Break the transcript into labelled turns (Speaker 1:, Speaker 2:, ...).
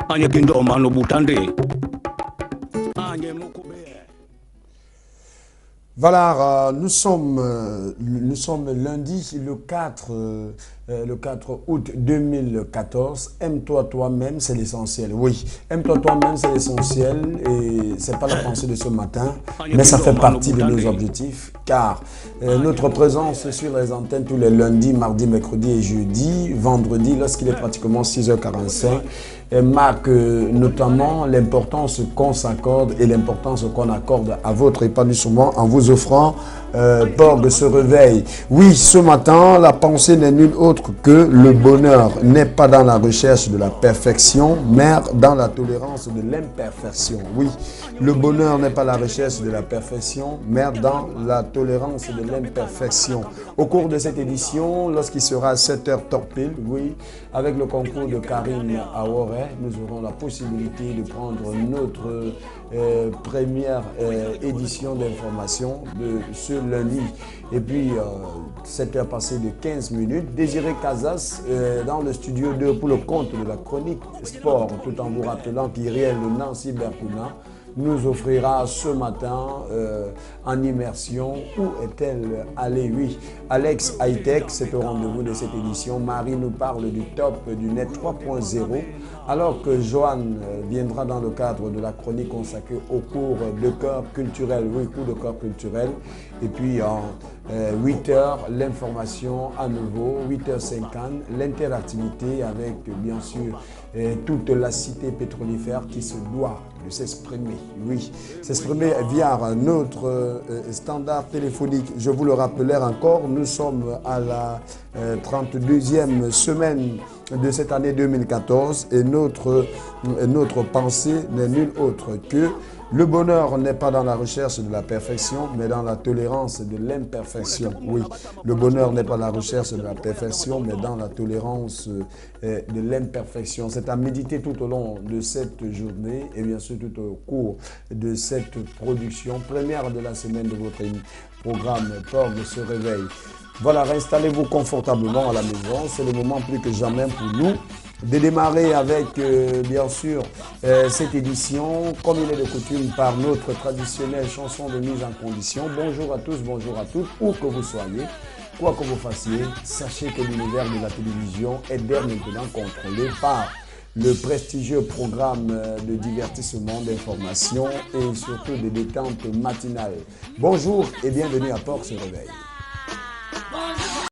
Speaker 1: Anye kindo mano butande.
Speaker 2: Voilà, nous sommes lundi le 4 août 2014. Aime-toi toi-même, c'est l'essentiel. Oui, aime-toi toi-même, c'est l'essentiel. Et c'est pas la pensée de ce matin, mais ça fait partie de nos objectifs. Car notre présence sur les antennes tous les lundis, mardis, mercredis et jeudis, vendredi, lorsqu'il est pratiquement 6h45, marque notamment l'importance qu'on s'accorde et l'importance qu'on accorde à votre épanouissement en vous offrant port de ce réveil. Oui, ce matin, la pensée n'est nulle autre que le bonheur n'est pas dans la recherche de la perfection, mais dans la tolérance de l'imperfection. Oui, le bonheur n'est pas la recherche de la perfection, mais dans la tolérance de l'imperfection. Au cours de cette édition, lorsqu'il sera à 7h pile, oui, avec le concours de Karine Aouare, nous aurons la possibilité de prendre notre première édition d'information de ce lundi. Et puis, 7h passées de 15 minutes, Désiré Casas dans le studio 2 pour le compte de la chronique sport, tout en vous rappelant qu'Iriel Nancy Bertouna nous offrira ce matin en immersion. Où est-elle allée? Oui, Alex Hightech, c'est au rendez-vous de cette édition. Marie nous parle du top du net 3.0, alors que Joanne viendra dans le cadre de la chronique consacrée au cours de corps culturel. Oui, cours de corps culturel. Et puis en 8h, l'information à nouveau, 8h50, l'interactivité avec bien sûr toute la cité pétrolifère qui se doit de s'exprimer. Oui, s'exprimer via notre standard téléphonique. Je vous le rappelais encore, nous sommes à la 32e semaine de cette année 2014 et notre pensée n'est nulle autre que le bonheur n'est pas dans la recherche de la perfection, mais dans la tolérance de l'imperfection. Oui, le bonheur n'est pas la recherche de la perfection, mais dans la tolérance de l'imperfection. C'est à méditer tout au long de cette journée et bien sûr tout au cours de cette production première de la semaine de votre programme Port de ce réveil. Voilà, réinstallez-vous confortablement à la maison. C'est le moment plus que jamais pour nous de démarrer avec, bien sûr, cette édition, comme il est de coutume, par notre traditionnelle chanson de mise en condition. Bonjour à tous, bonjour à toutes, où que vous soyez, quoi que vous fassiez, sachez que l'univers de la télévision est dès maintenant contrôlé par le prestigieux programme de divertissement, d'information et surtout de détente matinale. Bonjour et bienvenue à Port se réveille.